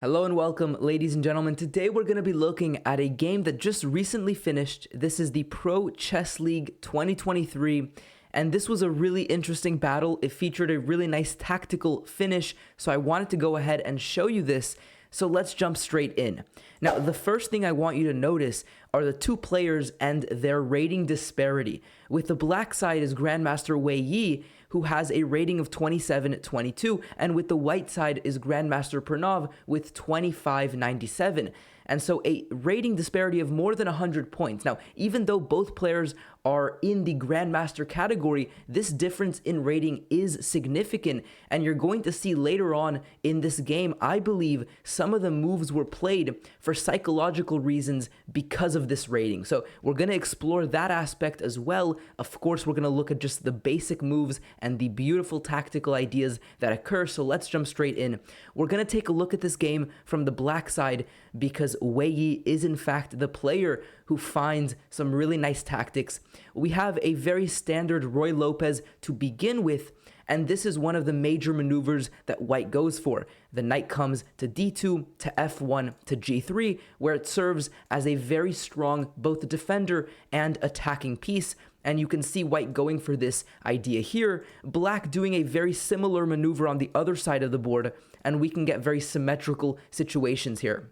Hello and welcome, ladies and gentlemen. Today we're going to be looking at a game that just recently finished. This is the Pro Chess League 2023, and this was a really interesting battle. It featured a really nice tactical finish, so I wanted to go ahead and show you this. So let's jump straight in. Now, the first thing I want you to notice are the two players and their rating disparity. With the black side is Grandmaster Wei Yi, who has a rating of 27.22, and with the white side is Grandmaster Pranav with 25.97. And so a rating disparity of more than 100 points. Now, even though both players are in the Grandmaster category, this difference in rating is significant, and you're going to see later on in this game, I believe some of the moves were played for psychological reasons because of this rating. So we're going to explore that aspect as well. Of course, we're going to look at just the basic moves and the beautiful tactical ideas that occur. So let's jump straight in. We're going to take a look at this game from the black side because Wei Yi is in fact the player who finds some really nice tactics. We have a very standard Roy Lopez to begin with, and this is one of the major maneuvers that white goes for. The knight comes to d2, to f1, to g3, where it serves as a very strong both defender and attacking piece. And you can see white going for this idea here, black doing a very similar maneuver on the other side of the board, and we can get very symmetrical situations here.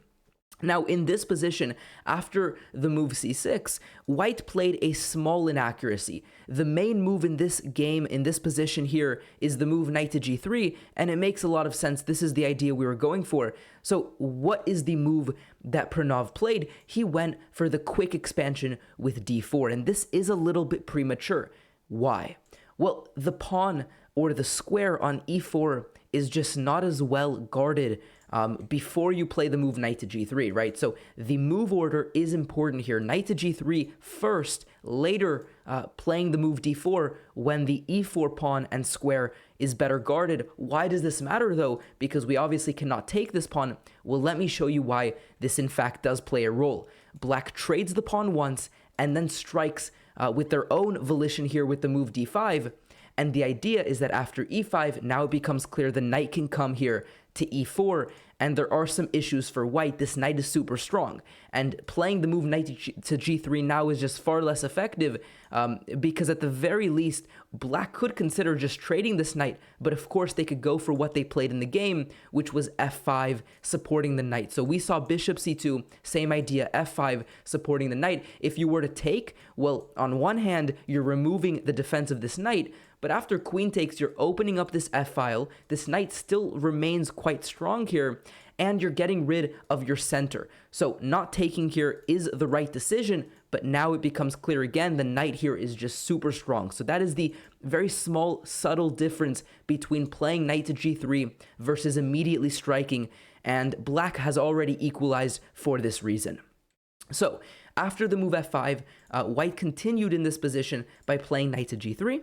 Now, in this position, after the move c6, white played a small inaccuracy. The main move in this game, in this position here, is the move knight to g3, and it makes a lot of sense. This is the idea we were going for. So what is the move that Pranav played? He went for the quick expansion with d4, and this is a little bit premature. Why? Well, the pawn or the square on e4 is just not as well guarded before you play the move knight to g3, right? So the move order is important here. Knight to g3 first, later playing the move d4 when the e4 pawn and square is better guarded. Why does this matter though? Because we obviously cannot take this pawn. Well, let me show you why this in fact does play a role. Black trades the pawn once and then strikes with their own volition here with the move d5. And the idea is that after e5, now it becomes clear the knight can come here to e4, and there are some issues for white. This knight is super strong, and playing the move knight to g3 now is just far less effective because at the very least, black could consider just trading this knight, but of course they could go for what they played in the game, which was f5 supporting the knight. So we saw bishop c2, same idea, f5 supporting the knight. If you were to take, well, on one hand, you're removing the defense of this knight, but after queen takes, you're opening up this f-file. This knight still remains quite strong here, and you're getting rid of your center. So not taking here is the right decision, but now it becomes clear again, the knight here is just super strong. So that is the very small, subtle difference between playing knight to g3 versus immediately striking, and black has already equalized for this reason. So after the move f5, white continued in this position by playing knight to g3.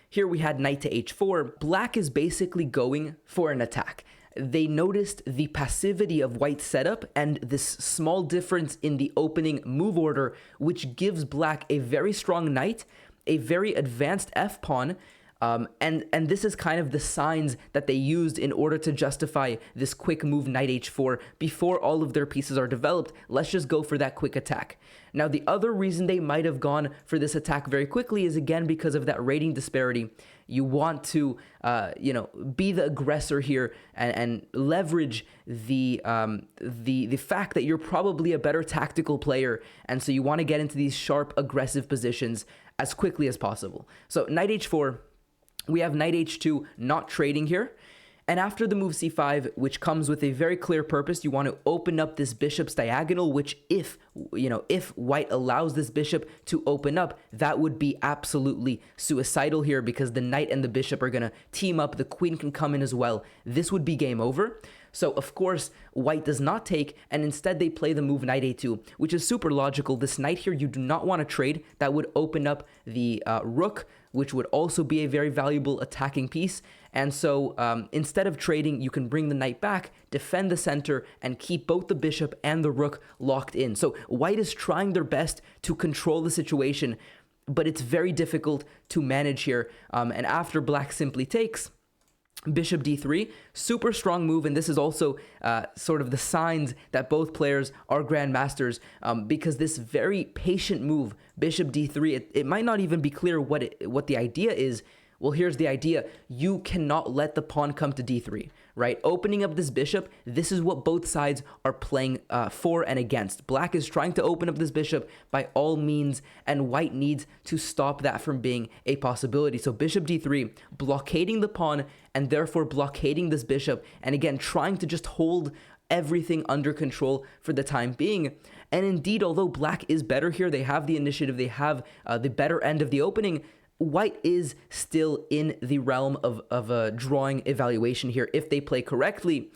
Here we had knight to h4. Black is basically going for an attack. They noticed the passivity of white's setup and this small difference in the opening move order, which gives black a very strong knight, a very advanced f-pawn, and this is kind of the signs that they used in order to justify this quick move knight h4 before all of their pieces are developed. Let's just go for that quick attack. Now, the other reason they might have gone for this attack very quickly is again because of that rating disparity. You want to, be the aggressor here and leverage the fact that you're probably a better tactical player, and so you want to get into these sharp, aggressive positions as quickly as possible. So knight h4. We have knight h2 not trading here. And after the move c5, which comes with a very clear purpose, you want to open up this bishop's diagonal, which if white allows this bishop to open up, that would be absolutely suicidal here because the knight and the bishop are going to team up. The queen can come in as well. This would be game over. So, of course, white does not take, and instead they play the move knight a2, which is super logical. This knight here, you do not want to trade. That would open up the rook, which would also be a very valuable attacking piece. And so instead of trading, you can bring the knight back, defend the center, and keep both the bishop and the rook locked in. So white is trying their best to control the situation, but it's very difficult to manage here. And after black simply takes, Bishop d3, super strong move, and this is also sort of the signs that both players are grandmasters, because this very patient move, bishop d3, it might not even be clear what the idea is. Well, here's the idea. You cannot let the pawn come to d3, right? Opening up this bishop, this is what both sides are playing for and against. Black is trying to open up this bishop by all means, and white needs to stop that from being a possibility. So bishop d3, blockading the pawn, and therefore blockading this bishop, and again, trying to just hold everything under control for the time being. And indeed, although black is better here, they have the initiative, they have the better end of the opening, white is still in the realm of a drawing evaluation here if they play correctly.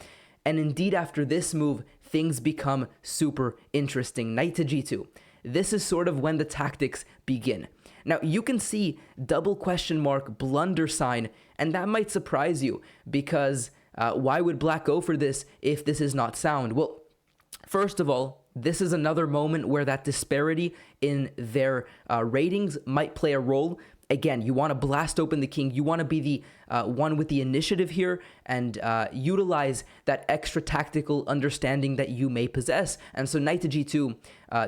And indeed, after this move, things become super interesting. Knight to g2. This is sort of when the tactics begin. Now, you can see double question mark blunder sign, and that might surprise you, because why would black go for this if this is not sound? Well, first of all, this is another moment where that disparity in their ratings might play a role. Again, you want to blast open the king. You want to be the one with the initiative here and utilize that extra tactical understanding that you may possess. And so knight to g2,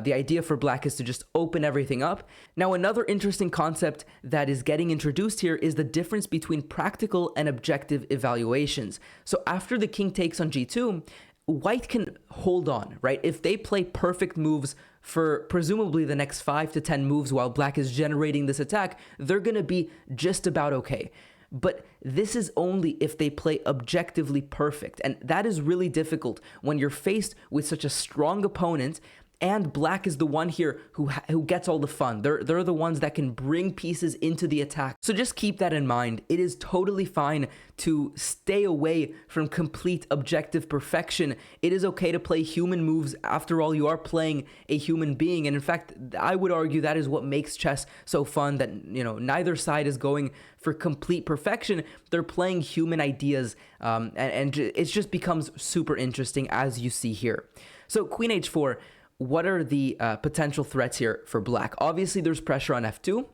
the idea for black is to just open everything up. Now, another interesting concept that is getting introduced here is the difference between practical and objective evaluations. So after the king takes on g2, white can hold on, right? If they play perfect moves for presumably the next 5 to 10 moves while black is generating this attack, they're going to be just about okay. But this is only if they play objectively perfect. And that is really difficult when you're faced with such a strong opponent, and black is the one here who gets all the fun. They're the ones that can bring pieces into the attack. So just keep that in mind. It is totally fine to stay away from complete objective perfection. It is okay to play human moves. After all, you are playing a human being. And in fact, I would argue that is what makes chess so fun, that, you know, neither side is going for complete perfection. They're playing human ideas, and it just becomes super interesting, as you see here. So queen h4, what are the potential threats here for black? Obviously, there's pressure on f2,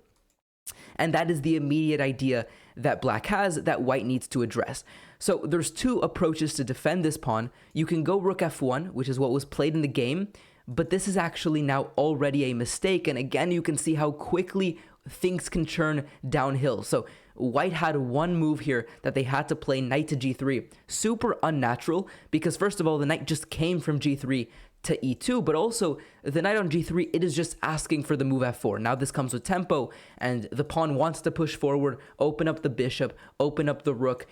and that is the immediate idea that black has that white needs to address. So there's two approaches to defend this pawn. You can go rook f1, which is what was played in the game, but this is actually now already a mistake, and again, you can see how quickly things can churn downhill. So white had one move here that they had to play, knight to g3. Super unnatural, because first of all, the knight just came from g3 to e2, but also the knight on g3, it is just asking for the move f4. Now this comes with tempo, and the pawn wants to push forward, open up the bishop, open up the rook.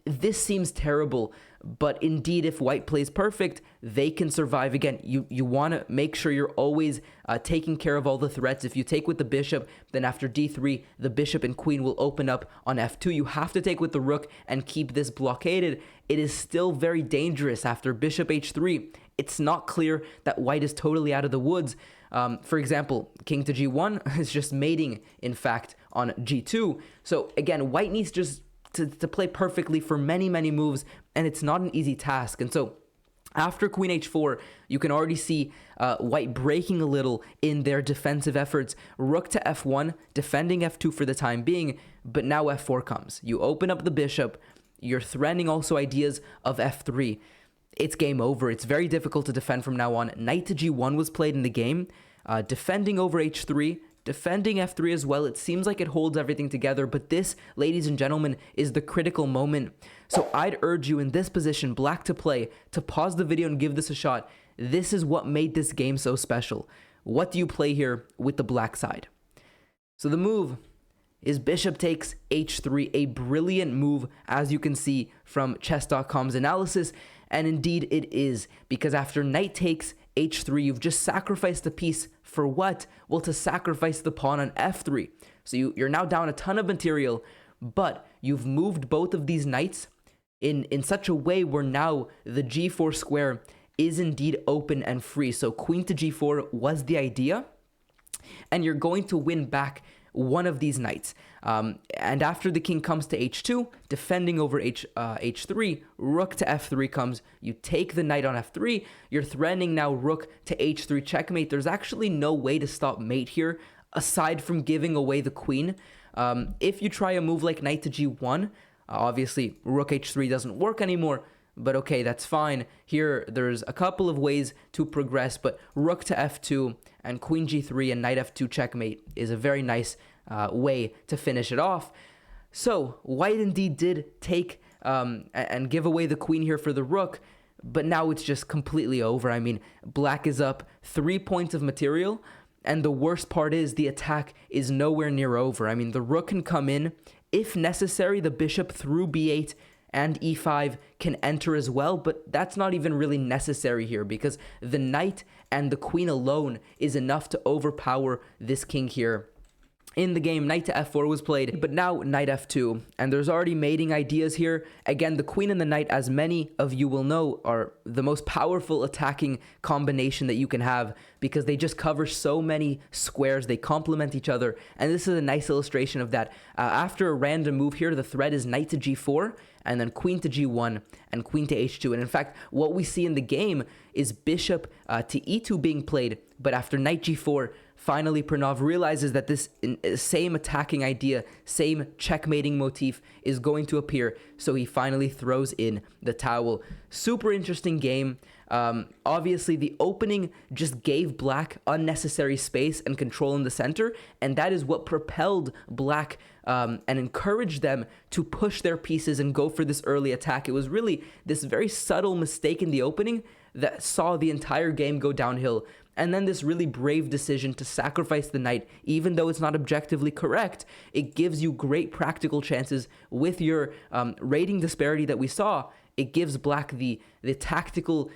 This seems terrible, but indeed, if white plays perfect, they can survive. Again, you want to make sure you're always taking care of all the threats. If you take with the bishop, then after d3, the bishop and queen will open up on f2. You have to take with the rook and keep this blockaded. It is still very dangerous after bishop h3. It's not clear that white is totally out of the woods. For example, king to g1 is just mating, in fact, on g2. So again, white needs just to play perfectly for many, many moves, and it's not an easy task. And so after queen h4, you can already see white breaking a little in their defensive efforts. Rook to f1, defending f2 for the time being, but now f4 comes. You open up the bishop, you're threatening also ideas of f3. It's game over. It's very difficult to defend from now on. Knight to g1 was played in the game, defending over h3, defending f3 as well. It seems like it holds everything together, but this, ladies and gentlemen, is the critical moment. So I'd urge you in this position, black to play, to pause the video and give this a shot. This is what made this game so special. What do you play here with the black side? So the move is bishop takes h3, a brilliant move, as you can see from chess.com's analysis. And indeed it is, because after knight takes h3, you've just sacrificed the piece for what? Well, to sacrifice the pawn on f3. So you're now down a ton of material, but you've moved both of these knights in such a way where now the g4 square is indeed open and free. So queen to g4 was the idea, and you're going to win back one of these knights. And after the king comes to h2, defending over h3, rook to f3 comes. You take the knight on f3. You're threatening now rook to h3 checkmate. There's actually no way to stop mate here aside from giving away the queen. If you try a move like knight to g1, Obviously, rook h3 doesn't work anymore, but okay, that's fine. Here, there's a couple of ways to progress, but rook to f2 and queen g3 and knight f2 checkmate is a very nice way to finish it off. So, white indeed did take and give away the queen here for the rook, but now it's just completely over. I mean, black is up 3 points of material, and the worst part is the attack is nowhere near over. I mean, the rook can come in. If necessary, the bishop through b8 and e5 can enter as well, but that's not even really necessary here because the knight and the queen alone is enough to overpower this king here. In the game, knight to f4 was played, but now knight f2, and there's already mating ideas here. Again, the queen and the knight, as many of you will know, are the most powerful attacking combination that you can have because they just cover so many squares, they complement each other, and this is a nice illustration of that. After a random move here, the threat is knight to g4, and then queen to g1, and queen to h2, and in fact, what we see in the game is bishop to e2 being played, but after knight g4, finally, Pranav realizes that this same attacking idea, same checkmating motif is going to appear, so he finally throws in the towel. Super interesting game. Obviously, the opening just gave black unnecessary space and control in the center, and that is what propelled black and encouraged them to push their pieces and go for this early attack. It was really this very subtle mistake in the opening that saw the entire game go downhill. And then this really brave decision to sacrifice the knight, even though it's not objectively correct, it gives you great practical chances with your rating disparity that we saw. It gives black the tactical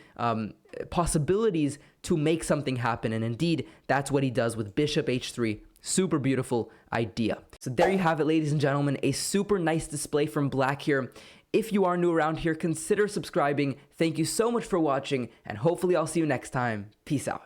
possibilities to make something happen. And indeed, that's what he does with bishop h3. Super beautiful idea. So there you have it, ladies and gentlemen, a super nice display from black here. If you are new around here, consider subscribing. Thank you so much for watching, and hopefully I'll see you next time. Peace out.